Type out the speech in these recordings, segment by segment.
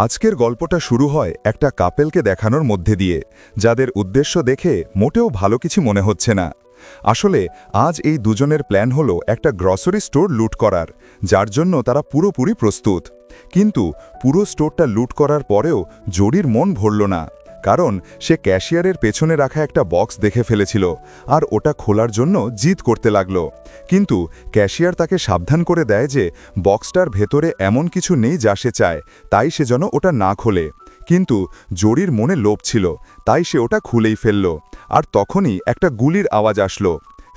আজকের গল্পটা শুরু হয় একটা কাপেলকে দেখানোর মধ্যে দিয়ে, যাদের উদ্দেশ্য দেখে মোটেও ভালো কিছু মনে হচ্ছে না। আসলে আজ এই দুজনের প্ল্যান হলো একটা গ্রসারি স্টোর লুট করার, যার জন্য তারা পুরোপুরি প্রস্তুত। কিন্তু পুরো স্টোরটা লুট করার পরেও জোডির মন ভরল না, কারণ সে ক্যাশিয়ারের পেছনে রাখা একটা বক্স দেখে ফেলেছিল আর ওটা খোলার জন্য জিদ করতে লাগলো। কিন্তু ক্যাশিয়ার তাকে সাবধান করে দেয় যে বক্সটার ভেতরে এমন কিছু নেই যা সে চায়, তাই সে যেন ওটা না খোলে। কিন্তু জোডির মনে লোভ ছিল, তাই সে ওটা খুলেই ফেলল। আর তখনই একটা গুলির আওয়াজ আসলো।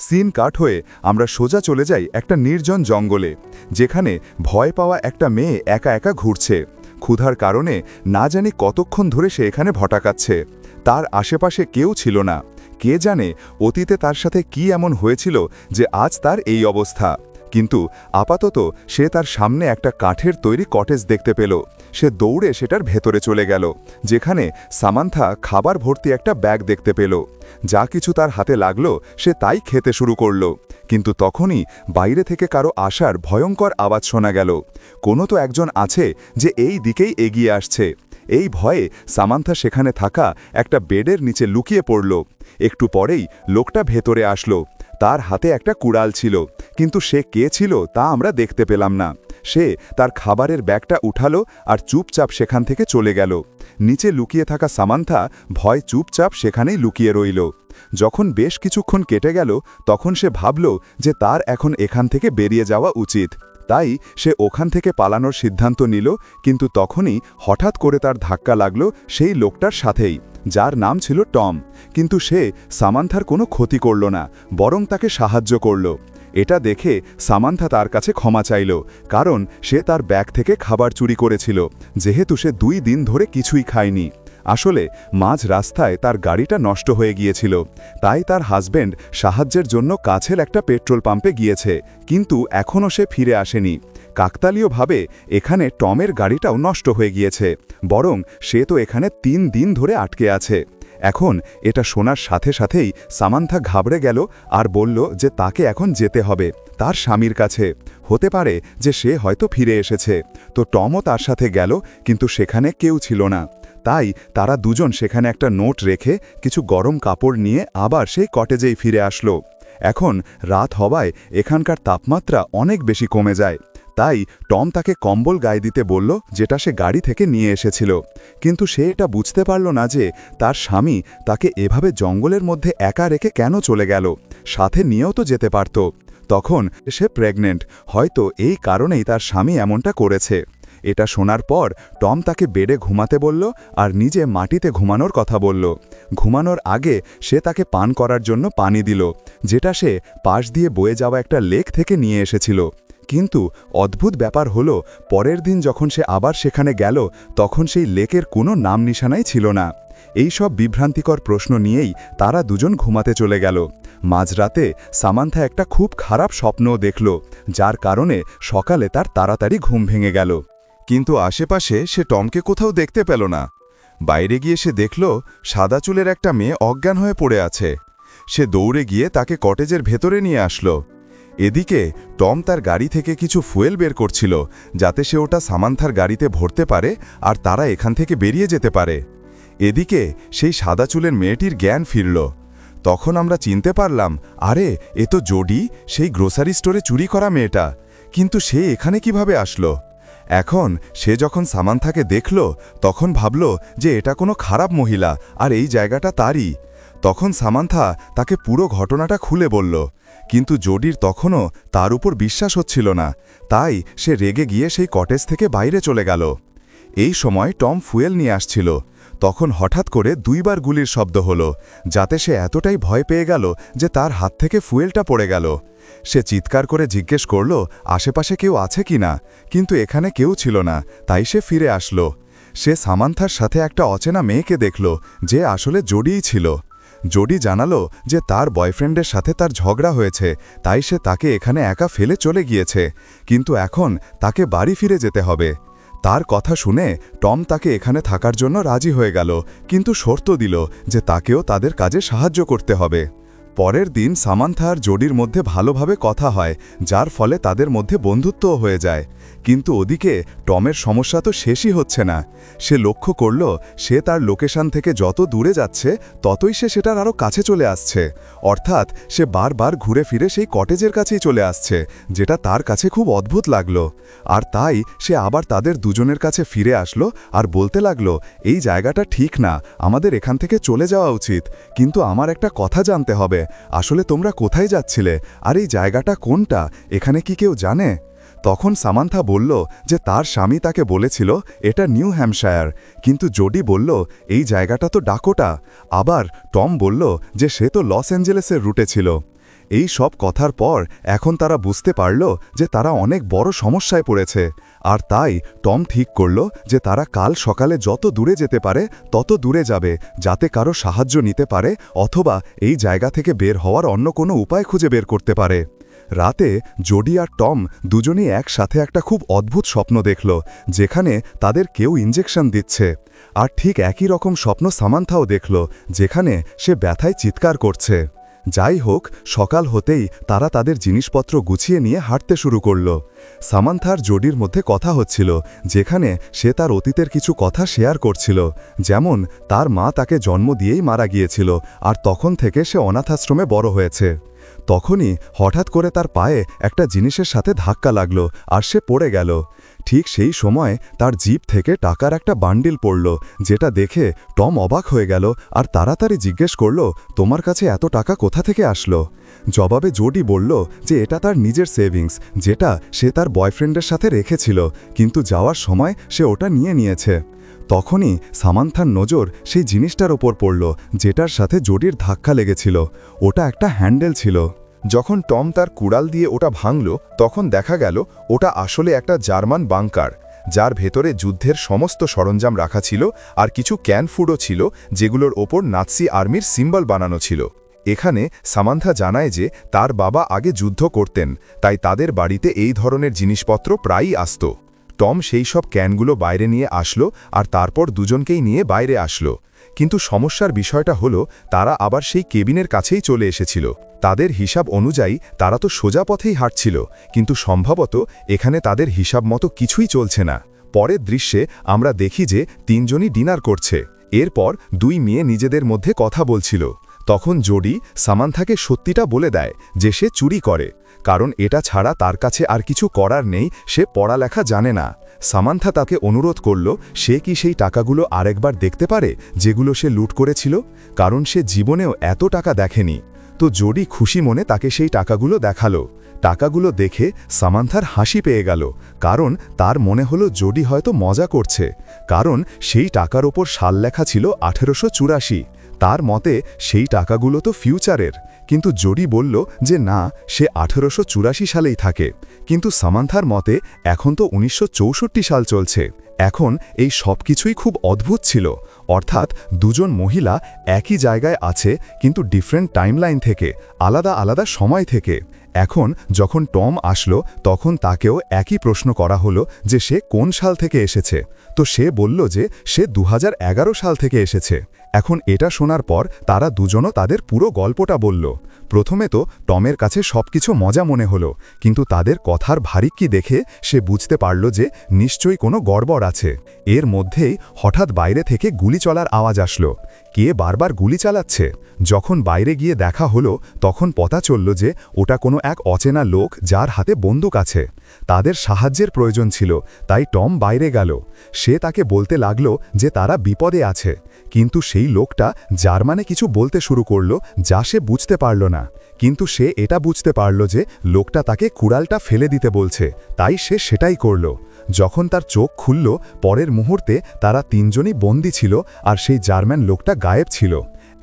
সিন কাট হয়ে আমরা সোজা চলে যাই একটা নির্জন জঙ্গলে, যেখানে ভয় পাওয়া একটা মেয়ে একা একা ঘুরছে। ক্ষুধার কারণে না জানি কতক্ষণ ধরে সে এখানে ভটাকাচ্ছে। তার আশেপাশে কেউ ছিল না। কে জানে অতীতে তার সাথে কি এমন হয়েছিল যে আজ তার এই অবস্থা। কিন্তু আপাতত সে তার সামনে একটা কাঠের তৈরি কটেজ দেখতে পেল। সে দৌড়ে সেটার ভেতরে চলে গেল, যেখানে সামান্থা খাবার ভর্তি একটা ব্যাগ দেখতে পেল। যা কিছু তার হাতে লাগলো সে তাই খেতে শুরু করল। কিন্তু তখনই বাইরে থেকে কারো আসার ভয়ঙ্কর আওয়াজ শোনা গেল। কোনো তো একজন আছে যে এই দিকেই এগিয়ে আসছে। এই ভয়ে সামান্থা সেখানে থাকা একটা বেডের নিচে লুকিয়ে পড়ল। একটু পরেই লোকটা ভেতরে আসলো। তার হাতে একটা কুড়াল ছিল, কিন্তু সে কে ছিল তা আমরা দেখতে পেলাম না। সে তার খাবারের ব্যাগটা উঠালো আর চুপচাপ সেখান থেকে চলে গেল। নিচে লুকিয়ে থাকা সামান্থা ভয় চুপচাপ সেখানেই লুকিয়ে রইল। যখন বেশ কিছুক্ষণ কেটে গেল, তখন সে ভাবল যে তার এখন এখান থেকে বেরিয়ে যাওয়া উচিত। তাই সে ওখান থেকে পালানোর সিদ্ধান্ত নিল। কিন্তু তখনই হঠাৎ করে তার ধাক্কা লাগলো সেই লোকটার সাথেই, যার নাম ছিল টম। কিন্তু সে সামান্থার কোনো ক্ষতি করল না, বরং তাকে সাহায্য করল। এটা দেখে সামান্থা তার কাছে ক্ষমা চাইল, কারণ সে তার ব্যাগ থেকে খাবার চুরি করেছিল, যেহেতু সে 2 দিন ধরে কিছুই খায়নি। আসলে মাঝ রাস্তায় তার গাড়িটা নষ্ট হয়ে গিয়েছিল, তাই তার হাজব্যান্ড সাহায্যের জন্য কাছের একটা পেট্রোল পাম্পে গিয়েছে, কিন্তু এখনও সে ফিরে আসেনি। কাকতালীয়ভাবে এখানে টমের গাড়িটাও নষ্ট হয়ে গিয়েছে, বরং সে তো এখানে 3 দিন ধরে আটকে আছে। এখন এটা শোনার সাথে সাথেই সামান্থা ঘাবড়ে গেল আর বলল যে তাকে এখন যেতে হবে তার স্বামীর কাছে। হতে পারে যে সে হয়তো ফিরে এসেছে। তো টমও তার সাথে গেল, কিন্তু সেখানে কেউ ছিল না। তাই তারা দুজন সেখানে একটা নোট রেখে কিছু গরম কাপড় নিয়ে আবার সেই কটেজেই ফিরে আসলো। এখন রাত হওয়ায় এখানকার তাপমাত্রা অনেক বেশি কমে যায়। তাই টম তাকে কম্বল গায়ে দিতে বলল, যেটা সে গাড়ি থেকে নিয়ে এসেছিল। কিন্তু সে এটা বুঝতে পারল না যে তার স্বামী তাকে এভাবে জঙ্গলের মধ্যে একা রেখে কেন চলে গেল। সাথে নিয়েও তো যেতে পারত। তখন সে প্রেগনেন্ট, হয়তো এই কারণেই তার স্বামী এমনটা করেছে। এটা শোনার পর টম তাকে বেডে ঘুমাতে বলল আর নিজে মাটিতে ঘুমানোর কথা বলল। ঘুমানোর আগে সে তাকে পান করার জন্য পানি দিল, যেটা সে পাশ দিয়ে বয়ে যাওয়া একটা লেক থেকে নিয়ে এসেছিল। কিন্তু অদ্ভুত ব্যাপার হলো, পরের দিন যখন সে আবার সেখানে গেল, তখন সেই লেকের কোনো নাম নিশানাই ছিল না। এই সব বিভ্রান্তিকর প্রশ্ন নিয়েই তারা দুজন ঘুমাতে চলে গেল। মাঝরাতে সামান্থা একটা খুব খারাপ স্বপ্নও দেখল, যার কারণে সকালে তার তাড়াতাড়ি ঘুম ভেঙে গেল। কিন্তু আশেপাশে সে টমকে কোথাও দেখতে পেল না। বাইরে গিয়ে সে দেখল সাদা চুলের একটা মেয়ে অজ্ঞান হয়ে পড়ে আছে। সে দৌড়ে গিয়ে তাকে কটেজের ভেতরে নিয়ে আসলো। এদিকে টম তার গাড়ি থেকে কিছু ফুয়েল বের করছিল, যাতে সে ওটা সামান্থার গাড়িতে ভরতে পারে আর তারা এখান থেকে বেরিয়ে যেতে পারে। এদিকে সেই সাদা চুলের মেয়েটির জ্ঞান ফিরল। তখন আমরা চিনতে পারলাম, আরে এ তো জোডি, সেই গ্রোসারি স্টোরে চুরি করা মেয়েটা। কিন্তু সে এখানে কিভাবে আসলো? এখন সে যখন সামান্থাকে দেখল, তখন ভাবল যে এটা কোনো খারাপ মহিলা আর এই জায়গাটা তারই। তখন সামান্থা তাকে পুরো ঘটনাটা খুলে বলল। কিন্তু জোডির তখনও তার উপর বিশ্বাস হচ্ছিল না, তাই সে রেগে গিয়ে সেই কটেজ থেকে বাইরে চলে গেল। এই সময় টম ফুয়েল নিয়ে আসছিল। তখন হঠাৎ করে 2 বার গুলির শব্দ হলো, যাতে সে এতটাই ভয় পেয়ে গেল যে তার হাত থেকে ফুয়েলটা পড়ে গেল। সে চিৎকার করে জিজ্ঞেস করল আশেপাশে কেউ আছে কি না, কিন্তু এখানে কেউ ছিল না। তাই সে ফিরে আসলো। সে সামান্থার সাথে একটা অচেনা মেয়েকে দেখল, যে আসলে জোডিই ছিল। জোডি জানালো যে তার বয়ফ্রেন্ডের সাথে তার ঝগড়া হয়েছে, তাই সে তাকে এখানে একা ফেলে চলে গিয়েছে। কিন্তু এখন তাকে বাড়ি ফিরে যেতে হবে। তার কথা শুনে টম তাকে এখানে থাকার জন্য রাজি হয়ে গেল, কিন্তু শর্ত দিল যে তাকেও তাদের কাজে সাহায্য করতে হবে। পরের দিন সামান্থা আর জোডির মধ্যে ভালোভাবে কথা হয়, যার ফলে তাদের মধ্যে বন্ধুত্বও হয়ে যায়। কিন্তু ওদিকে টমের সমস্যা তো শেষই হচ্ছে না। সে লক্ষ্য করল সে তার লোকেশন থেকে যত দূরে যাচ্ছে ততই সে সেটার আরও কাছে চলে আসছে। অর্থাৎ সে বারবার ঘুরে ফিরে সেই কটেজের কাছেই চলে আসছে, যেটা তার কাছে খুব অদ্ভুত লাগলো। আর তাই সে আবার তাদের দুজনের কাছে ফিরে আসলো আর বলতে লাগলো, এই জায়গাটা ঠিক না, আমাদের এখান থেকে চলে যাওয়া উচিত। কিন্তু আমার একটা কথা জানতে হবে, আসলে তোমরা কোথায় যাচ্ছিলে, আর এই জায়গাটা কোনটা, এখানে কি কেউ জানে? তখন সামান্থা বলল যে তার স্বামী তাকে বলেছিল এটা নিউ হ্যাম্পশায়ার, কিন্তু জোডি বলল এই জায়গাটা তো ডাকোটা। আবার টম বলল যে সে তো লস অ্যাঞ্জেলেসের রুটে ছিল। এই সব কথার পর এখন তারা বুঝতে পারল যে তারা অনেক বড় সমস্যায় পড়েছে। আর তাই টম ঠিক করল যে তারা কাল সকালে যত দূরে যেতে পারে তত দূরে যাবে, যাতে কারো সাহায্য নিতে পারে অথবা এই জায়গা থেকে বের হওয়ার অন্য কোনো উপায় খুঁজে বের করতে পারে। রাতে জোডি আর টম দুজনেই একসাথে একটা খুব অদ্ভুত স্বপ্ন দেখল, যেখানে তাদের কেউ ইঞ্জেকশন দিচ্ছে। আর ঠিক একই রকম স্বপ্ন সামান্থাও দেখল, যেখানে সে ব্যথায় চিৎকার করছে। যাই হোক, সকাল হতেই তারা তাদের জিনিসপত্র গুছিয়ে নিয়ে হাঁটতে শুরু করল। সামান্থার জোডির মধ্যে কথা হচ্ছিল, যেখানে সে তার অতীতের কিছু কথা শেয়ার করছিল, যেমন তার মা তাকে জন্ম দিয়েই মারা গিয়েছিল আর তখন থেকে সে অনাথাশ্রমে বড় হয়েছে। তখনই হঠাৎ করে তার পায়ে একটা জিনিসের সাথে ধাক্কা লাগলো আর সে পড়ে গেল। ঠিক সেই সময় তার জিপ থেকে টাকার একটা বান্ডিল পড়ল, যেটা দেখে টম অবাক হয়ে গেল আর তাড়াতাড়ি জিজ্ঞেস করল, তোমার কাছে এত টাকা কোথা থেকে আসলো? জবাবে জোডি বলল যে এটা তার নিজের সেভিংস, যেটা সে তার বয়ফ্রেন্ডের সাথে রেখেছিল, কিন্তু যাওয়ার সময় সে ওটা নিয়ে নিয়েছে। তখনই সামান্থার নজর সেই জিনিসটার ওপর পড়ল, যেটার সাথে জোডির ধাক্কা লেগেছিল। ওটা একটা হ্যান্ডেল ছিল। যখন টম তার কুড়াল দিয়ে ওটা ভাঙল, তখন দেখা গেল ওটা আসলে একটা জার্মান বাংকার, যার ভেতরে যুদ্ধের সমস্ত সরঞ্জাম রাখা ছিল আর কিছু ক্যান ফুডও ছিল, যেগুলোর ওপর নাৎসি আর্মির সিম্বল বানানো ছিল। এখানে সামান্থা জানায় যে তার বাবা আগে যুদ্ধ করতেন, তাই তাদের বাড়িতে এই ধরনের জিনিসপত্র প্রায়ই আসত। টম সেই সব ক্যানগুলো বাইরে নিয়ে আসলো আর তারপর দুজনকেই নিয়ে বাইরে আসলো। কিন্তু সমস্যার বিষয়টা হলো তারা আবার সেই কেবিনের কাছেই চলে এসেছিল। তাদের হিসাব অনুযায়ী তারা তো সোজা পথেই হাঁটছিল, কিন্তু সম্ভবত এখানে তাদের হিসাব মতো কিছুই চলছে না। পরের দৃশ্যে আমরা দেখি যে তিনজনই ডিনার করছে। এরপর দুই মেয়ে নিজেদের মধ্যে কথা বলছিল। তখন জোডি সামান্থাকে সত্যিটা বলে দেয় যে সে চুরি করে, কারণ এটা ছাড়া তার কাছে আর কিছু করার নেই, সে পড়ালেখা জানে না। সামান্থা তাকে অনুরোধ করল সে কি সেই টাকাগুলো আরেকবার দেখতে পারে যেগুলো সে লুট করেছিল, কারণ সে জীবনেও এত টাকা দেখেনি। তো জোডি খুশি মনে তাকে সেই টাকাগুলো দেখালো। টাকাগুলো দেখে সামান্থার হাসি পেয়ে গেল, কারণ তার মনে হলো জোডি হয়তো মজা করছে, কারণ সেই টাকার ওপর সাল লেখা ছিল 1884। তার মতে সেই টাকাগুলো তো ফিউচারের। কিন্তু জোডি বলল যে না, সে 1884 সালেই থাকে। কিন্তু সামান্থার মতে এখন তো 1964 সাল চলছে। এখন এই সব কিছুই খুব অদ্ভুত ছিল, অর্থাৎ দুজন মহিলা একই জায়গায় আছে, কিন্তু ডিফারেন্ট টাইমলাইন থেকে, আলাদা আলাদা সময় থেকে। এখন যখন টম আসলো, তখন তাকেও একই প্রশ্ন করা হলো যে সে কোন সাল থেকে এসেছে। তো সে বলল যে সে 2011 সাল থেকে এসেছে। এখন এটা শোনার পর তারা দুজনও তাদের পুরো গল্পটা বলল। প্রথমে তো টমের কাছে সবকিছু মজা মনে হলো, কিন্তু তাদের কথার ভারিক্কি দেখে সে বুঝতে পারল যে নিশ্চয়ই কোনো গড়বড় আছে। এর মধ্যেই হঠাৎ বাইরে থেকে গুলি চলার আওয়াজ আসলো। কে বারবার গুলি চালাচ্ছে? যখন বাইরে গিয়ে দেখা হলো, তখন পতা চলল যে ওটা কোনো এক অচেনা লোক, যার হাতে বন্দুক আছে। তাদের সাহায্যের প্রয়োজন ছিল, তাই টম বাইরে গেল। সে তাকে বলতে লাগলো যে তারা বিপদে আছে, কিন্তু সেই লোকটা জার্মানে কিছু বলতে শুরু করল, যা সে বুঝতে পারল না। কিন্তু সে এটা বুঝতে পারল যে লোকটা তাকে কুড়ালটা ফেলে দিতে বলছে, তাই সে সেটাই করল। যখন তার চোখ খুলল, পরের মুহূর্তে তারা তিনজনই বন্দী ছিল আর সেই জার্মান লোকটা গায়েব ছিল।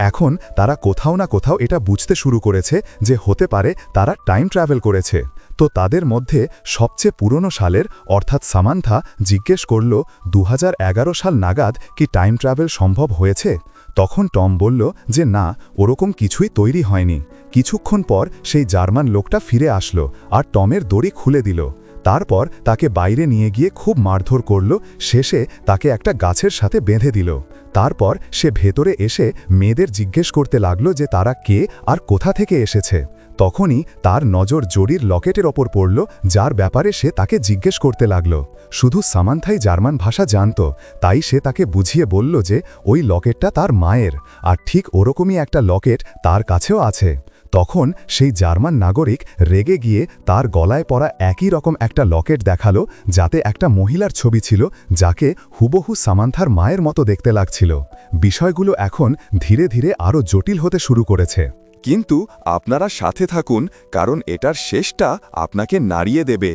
এখন তারা কোথাও না কোথাও এটা বুঝতে শুরু করেছে যে হতে পারে তারা টাইম ট্রাভেল করেছে। তো তাদের মধ্যে সবচেয়ে পুরনো সালের, অর্থাৎ সামান্থা জিজ্ঞেস করল 2011 সাল নাগাদ কি টাইম ট্রাভেল সম্ভব হয়েছে? তখন টম বলল যে না, ওরকম কিছুই তৈরি হয়নি। কিছুক্ষণ পর সেই জার্মান লোকটা ফিরে আসলো আর টমের দড়ি খুলে দিল। তারপর তাকে বাইরে নিয়ে গিয়ে খুব মারধর করল, শেষে তাকে একটা গাছের সাথে বেঁধে দিল। তারপর সে ভেতরে এসে মেয়েদের জিজ্ঞেস করতে লাগলো যে তারা কে আর কোথা থেকে এসেছে। তখনই তার নজর জোডির লকেটের ওপর পড়ল, যার ব্যাপারে সে তাকে জিজ্ঞেস করতে লাগল। শুধু সামান্থাই জার্মান ভাষা জানত, তাই সে তাকে বুঝিয়ে বলল যে ওই লকেটটা তার মায়ের, আর ঠিক ওরকমই একটা লকেট তার কাছেও আছে। তখন সেই জার্মান নাগরিক রেগে গিয়ে তার গলায় পরা একই রকম একটা লকেট দেখালো, যাতে একটা মহিলার ছবি ছিল, যাকে হুবহু সামান্থার মায়ের মতো দেখতে লাগছিল। বিষয়গুলো এখন ধীরে ধীরে আরও জটিল হতে শুরু করেছে। কিন্তু আপনারা সাথে থাকুন, কারণ এটার শেষটা আপনাকে নাড়িয়ে দেবে।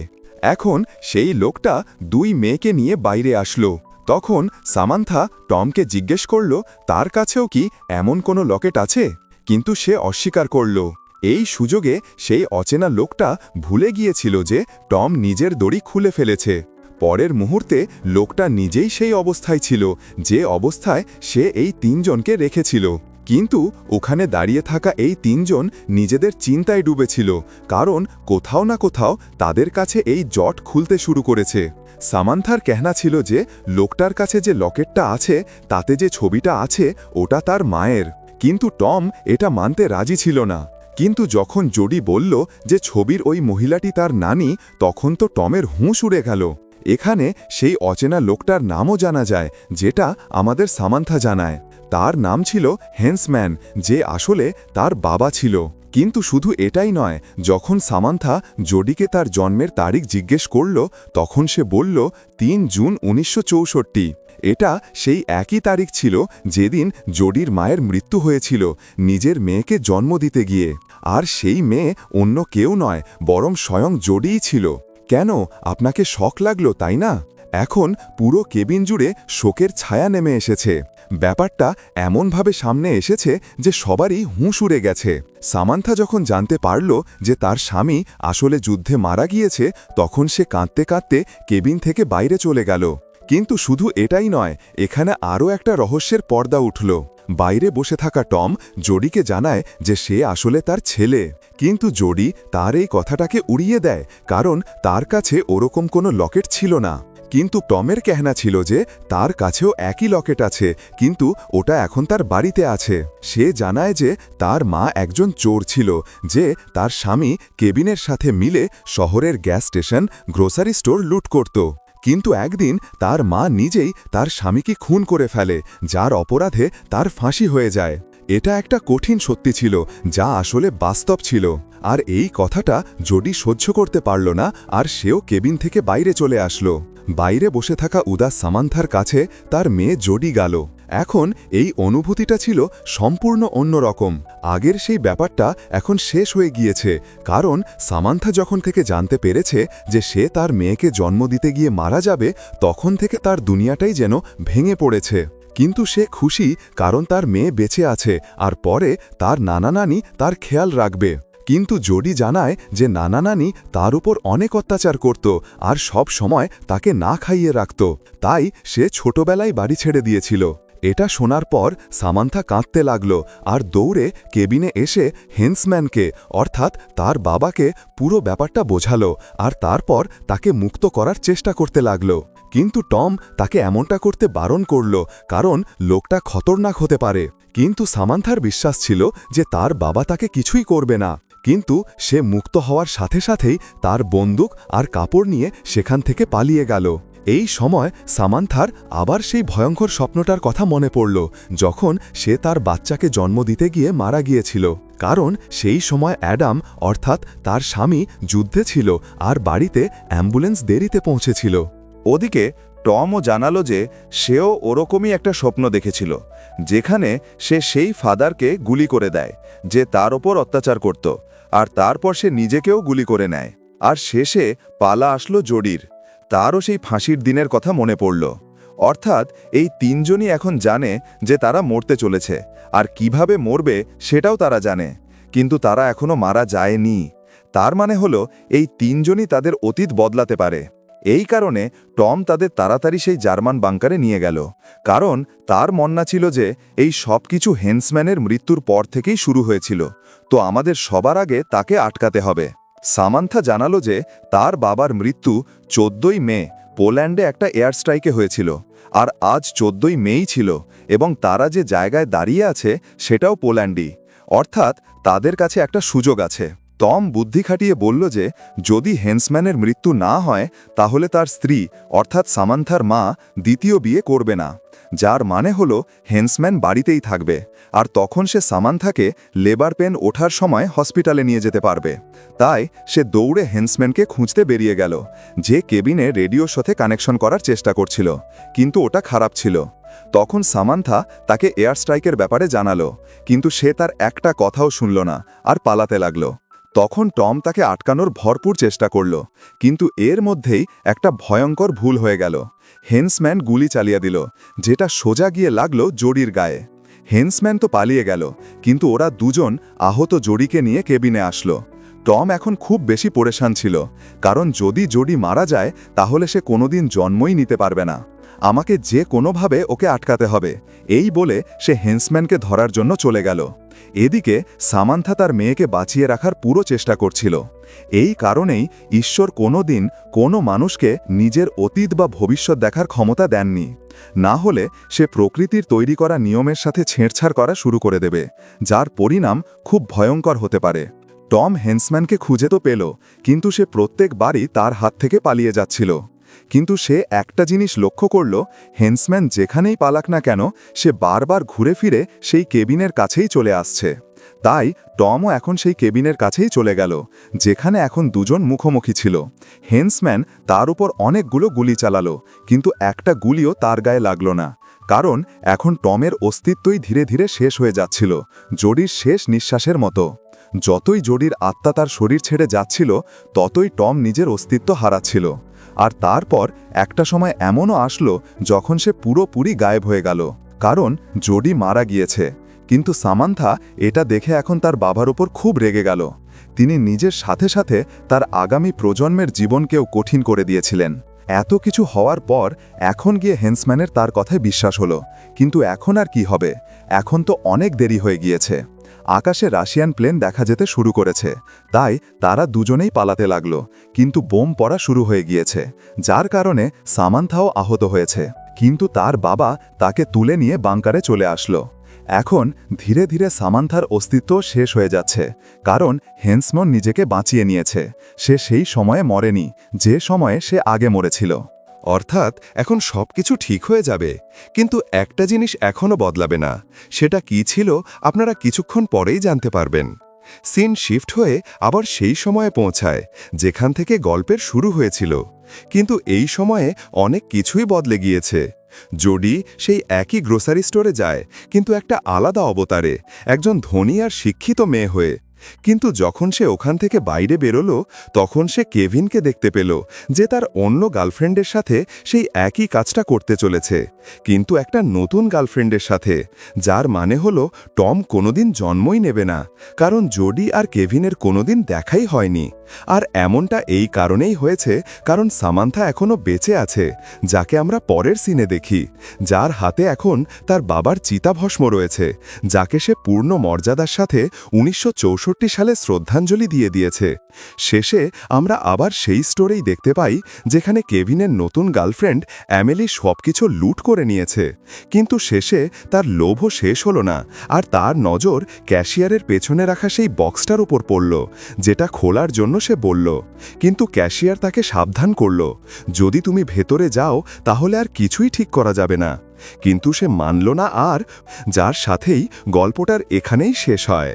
এখন সেই লোকটা 2 মেয়েকে নিয়ে বাইরে আসলো। তখন সামান্থা টমকে জিজ্ঞেস করল তার কাছেও কি এমন কোনো লকেট আছে, কিন্তু সে অস্বীকার করল। এই সুযোগে সেই অচেনা লোকটা ভুলে গিয়েছিল যে টম নিজের দড়ি খুলে ফেলেছে। পরের মুহূর্তে লোকটা নিজেই সেই অবস্থায় ছিল, যে অবস্থায় সে এই 3 জনকে রেখেছিল। কিন্তু ওখানে দাঁড়িয়ে থাকা এই 3 জন নিজেদের চিন্তায় ডুবেছিল, কারণ কোথাও না কোথাও তাদের কাছে এই জট খুলতে শুরু করেছে। সামান্থার কেহনা ছিল যে লোকটার কাছে যে লকেটটা আছে তাতে যে ছবিটা আছে ওটা তার মায়ের, কিন্তু টম এটা মানতে রাজি ছিল না। কিন্তু যখন জোডি বলল যে ছবির ওই মহিলাটি তার নানি, তখন তো টমের হুঁশ উড়ে গেল। এখানে সেই অচেনা লোকটার নামও জানা যায়, যেটা আমাদের সামান্থা জানায়। তার নাম ছিল হেন্সম্যান, যে আসলে তার বাবা ছিল। কিন্তু শুধু এটাই নয়, যখন সামান্থা জোডিকে তার জন্মের তারিখ জিজ্ঞেস করল, তখন সে বলল 3 জুন 1964। এটা সেই একই তারিখ ছিল যেদিন জোডির মায়ের মৃত্যু হয়েছিল নিজের মেয়েকে জন্ম দিতে গিয়ে। আর সেই মেয়ে অন্য কেউ নয়, বরং স্বয়ং জোডিই ছিল। কেন আপনাকে শক লাগলো, তাই না? এখন পুরো কেবিন জুড়ে শোকের ছায়া নেমে এসেছে। ব্যাপারটা এমনভাবে সামনে এসেছে যে সবারই হুঁশ উড়ে গেছে। সামান্থা যখন জানতে পারল যে তার স্বামী আসলে যুদ্ধে মারা গিয়েছে, তখন সে কাঁদতে কাঁদতে কেবিন থেকে বাইরে চলে গেল। কিন্তু শুধু এটাই নয়, এখানে আরও একটা রহস্যের পর্দা উঠল। বাইরে বসে থাকা টম জোডিকে জানায় যে সে আসলে তার ছেলে, কিন্তু জোডি তার এই কথাটাকে উড়িয়ে দেয়, কারণ তার কাছে ওরকম কোনো লকেট ছিল না। কিন্তু টমের কেহনা ছিল যে তার কাছেও একই লকেট আছে, কিন্তু ওটা এখন তার বাড়িতে আছে। সে জানায় যে তার মা একজন চোর ছিল, যে তার স্বামী কেবিনের সাথে মিলে শহরের গ্যাস স্টেশন, গ্রোসারি স্টোর লুট করত। কিন্তু একদিন তার মা নিজেই তার স্বামীকে খুন করে ফেলে, যার অপরাধে তার ফাঁসি হয়ে যায়। এটা একটা কঠিন সত্যি ছিল, যা আসলে বাস্তব ছিল। আর এই কথাটা জোডি সহ্য করতে পারল না, আর সেও কেবিন থেকে বাইরে চলে আসলো। বাইরে বসে থাকা উদাস সামান্থার কাছে তার মেয়ে জোডি গেল। এখন এই অনুভূতিটা ছিল সম্পূর্ণ অন্যরকম। আগের সেই ব্যাপারটা এখন শেষ হয়ে গিয়েছে, কারণ সামান্থা যখন থেকে জানতে পেরেছে যে সে তার মেয়েকে জন্ম দিতে গিয়ে মারা যাবে, তখন থেকে তার দুনিয়াটাই যেন ভেঙে পড়েছে। কিন্তু সে খুশি, কারণ তার মেয়ে বেঁচে আছে, আর পরে তার নানা নানি তার খেয়াল রাখবে। কিন্তু জোডি জানায় যে নানা নানি তার উপর অনেক অত্যাচার করত, আর সব সময় তাকে না খাইয়ে রাখত, তাই সে ছোটবেলায় বাড়ি ছেড়ে দিয়েছিল। এটা শোনার পর সামান্থা কাঁদতে লাগল, আর দৌড়ে কেবিনে এসে হেন্সম্যানকে, অর্থাৎ তার বাবাকে পুরো ব্যাপারটা বোঝালো, আর তারপর তাকে মুক্ত করার চেষ্টা করতে লাগল। কিন্তু টম তাকে এমনটা করতে বারণ করল, কারণ লোকটা খতরনাক হতে পারে। কিন্তু সামান্থার বিশ্বাস ছিল যে তার বাবা তাকে কিছুই করবে না। কিন্তু সে মুক্ত হওয়ার সাথে সাথেই তার বন্দুক আর কাপড় নিয়ে সেখান থেকে পালিয়ে গেল। এই সময় সামান্থার আবার সেই ভয়ঙ্কর স্বপ্নটার কথা মনে পড়ল, যখন সে তার বাচ্চাকে জন্ম দিতে গিয়ে মারা গিয়েছিল। কারণ সেই সময় অ্যাডাম, অর্থাৎ তার স্বামী, যুদ্ধে ছিল, আর বাড়িতে অ্যাম্বুলেন্স দেরিতে পৌঁছেছিল। ওদিকে টমও জানালো যে সেও ওরকমই একটা স্বপ্ন দেখেছিল, যেখানে সে সেই ফাদারকে গুলি করে দেয়, যে তার ওপর অত্যাচার করত, আর তারপর সে নিজেকেও গুলি করে নেয়। আর শেষে পালা আসলো জোডির। তারও সেই ফাঁসির দিনের কথা মনে পড়ল। অর্থাৎ এই 3 জনই এখন জানে যে তারা মরতে চলেছে, আর কিভাবে মরবে সেটাও তারা জানে, কিন্তু তারা এখনো মারা যায়নি। তার মানে হলো এই 3 জনই তাদের অতীত বদলাতে পারে। এই কারণে টম তাদের তাড়াতাড়ি সেই জার্মান বাংকারে নিয়ে গেল, কারণ তার মন্না ছিল যে এই সব কিছু হেন্সম্যানের মৃত্যুর পর থেকেই শুরু হয়েছিল, তো আমাদের সবার আগে তাকে আটকাতে হবে। সামান্থা জানালো যে তার বাবার মৃত্যু 14ই মে পোল্যান্ডে একটা এয়ার স্ট্রাইকে হয়েছিল, আর আজ 14ই মেই ছিল, এবং তারা যে জায়গায় দাঁড়িয়ে আছে সেটাও পোল্যান্ডই। অর্থাৎ তাদের কাছে একটা সুযোগ আছে। টম বুদ্ধি খাটিয়ে বলল যে যদি হেন্সম্যানের মৃত্যু না হয় তাহলে তার স্ত্রী অর্থাৎ সামান্থার মা দ্বিতীয় বিয়ে করবে না, যার মানে হলো হেন্সম্যান বাড়িতেই থাকবে, আর তখন সে সামান্থাকে লেবার পেন ওঠার সময় হসপিটালে নিয়ে যেতে পারবে। তাই সে দৌড়ে হেন্সম্যানকে খুঁজতে বেরিয়ে গেল, যে কেবিনে রেডিওর সাথে কানেকশন করার চেষ্টা করছিল, কিন্তু ওটা খারাপ ছিল। তখন সামান্থা তাকে এয়ার স্ট্রাইকের ব্যাপারে জানালো, কিন্তু সে তার একটা কথাও শুনল না আর পালাতে লাগলো। তখন টম তাকে আটকানোর ভরপুর চেষ্টা করল, কিন্তু এর মধ্যেই একটা ভয়ঙ্কর ভুল হয়ে গেল। হেন্সম্যান গুলি চালিয়ে দিল, যেটা সোজা গিয়ে লাগলো জোডির গায়ে। হেন্সম্যান তো পালিয়ে গেল, কিন্তু ওরা দুজন আহত জোডিকে নিয়ে কেবিনে আসলো। টম এখন খুব বেশি পরেশান ছিল, কারণ যদি জোডি মারা যায় তাহলে সে কোনোদিন জন্মই নিতে পারবে না। আমাকে যে কোনোভাবে ওকে আটকাতে হবে, এই বলে সে হেন্সম্যানকে ধরার জন্য চলে গেল। এদিকে সামান্থা তার মেয়েকে বাঁচিয়ে রাখার পুরো চেষ্টা করছিল। এই কারণেই ঈশ্বর কোনোদিন কোনো মানুষকে নিজের অতীত বা ভবিষ্যৎ দেখার ক্ষমতা দেননি। না হলে সে প্রকৃতির তৈরি করা নিয়মের সাথে ছেঁড়ছাড় করা শুরু করে দেবে, যার পরিণাম খুব ভয়ঙ্কর হতে পারে। টম হেন্সম্যানকে খুঁজে তো পেল, কিন্তু সে প্রত্যেকবারই তার হাত থেকে পালিয়ে যাচ্ছিল। কিন্তু সে একটা জিনিস লক্ষ্য করল, হেন্সম্যান যেখানেই পালাক না কেন সে বারবার ঘুরে ফিরে সেই কেবিনের কাছেই চলে আসছে। তাই টমও এখন সেই কেবিনের কাছেই চলে গেল, যেখানে এখন দুজন মুখোমুখি ছিল। হেন্সম্যান তার উপর অনেকগুলো গুলি চালালো, কিন্তু একটা গুলিও তার গায়ে লাগলো না, কারণ এখন টমের অস্তিত্বই ধীরে ধীরে শেষ হয়ে যাচ্ছিল, জোডির শেষ নিঃশ্বাসের মতো। যতই জোডির আত্মা তার শরীর ছেড়ে যাচ্ছিল, ততই টম নিজের অস্তিত্ব হারাচ্ছিল। আর তারপর একটা সময় এমনও আসলো যখন সে পুরোপুরি গায়েব হয়ে গেল, কারণ জোডি মারা গিয়েছে। কিন্তু সামান্থা এটা দেখে এখন তার বাবার উপর খুব রেগে গেল। তিনি নিজের সাথে সাথে তার আগামী প্রজন্মের জীবনকেও কঠিন করে দিয়েছিলেন। এত কিছু হওয়ার পর এখন গিয়ে হেন্সম্যানের তার কথায় বিশ্বাস হলো, কিন্তু এখন আর কি হবে? এখন তো অনেক দেরি হয়ে গিয়েছে। আকাশে রাশিয়ান প্লেন দেখা যেতে শুরু করেছে, তাই তারা দুজনেই পালাতে লাগলো, কিন্তু বোম পড়া শুরু হয়ে গিয়েছে, যার কারণে সামান্থাও আহত হয়েছে। কিন্তু তার বাবা তাকে তুলে নিয়ে বাংকারে চলে আসলো। এখন ধীরে ধীরে সামান্থার অস্তিত্ব শেষ হয়ে যাচ্ছে, কারণ হেন্সম্যান নিজেকে বাঁচিয়ে নিয়েছে। সে সেই সময়ে মরেনি যে সময়ে সে আগে মরেছিল। অর্থাৎ এখন সবকিছু ঠিক হয়ে যাবে, কিন্তু একটা জিনিস এখনও বদলাবে না। সেটা কি ছিল আপনারা কিছুক্ষণ পরেই জানতে পারবেন। সিন শিফট হয়ে আবার সেই সময়ে পৌঁছায় যেখান থেকে গল্পের শুরু হয়েছিল, কিন্তু এই সময়ে অনেক কিছুই বদলে গিয়েছে। জোডি সেই একই গ্রোসারি স্টোরে যায়, কিন্তু একটা আলাদা অবতারে, একজন ধনী আর শিক্ষিত মেয়ে হয়ে। কিন্তু যখন সে ওখান থেকে বাইরে বেরোলো, তখন সে কেভিনকে দেখতে পেল, যে তার অন্য গার্লফ্রেন্ডের সাথে সেই একই কাজটা করতে চলেছে, কিন্তু একটা নতুন গার্লফ্রেন্ডের সাথে, যার মানে হলো টম কোনোদিন জন্মই নেবে না, কারণ জোডি আর কেভিনের কোনোদিন দেখাই হয়নি। আর এমনটা এই কারণেই হয়েছে কারণ সামান্থা এখনও বেঁচে আছে, যাকে আমরা পরের সিনে দেখি, যার হাতে এখন তার বাবার চিতাভস্ম রয়েছে, যাকে সে পূর্ণ মর্যাদার সাথে 1964 সালে শ্রদ্ধাঞ্জলি দিয়ে দিয়েছে। শেষে আমরা আবার সেই স্টোরেই দেখতে পাই যেখানে কেভিনের নতুন গার্লফ্রেন্ড অ্যামেলি সবকিছু লুট করে নিয়েছে, কিন্তু শেষে তার লোভও শেষ হলো না, আর তার নজর ক্যাশিয়ারের পেছনে রাখা সেই বক্সটার উপর পড়ল, যেটা খোলার জন্য সে বলল। কিন্তু ক্যাশিয়ার তাকে সাবধান করল, যদি তুমি ভেতরে যাও তাহলে আর কিছুই ঠিক করা যাবে না। কিন্তু সে মানল না, আর যার সাথেই গল্পটার এখানেই শেষ হয়।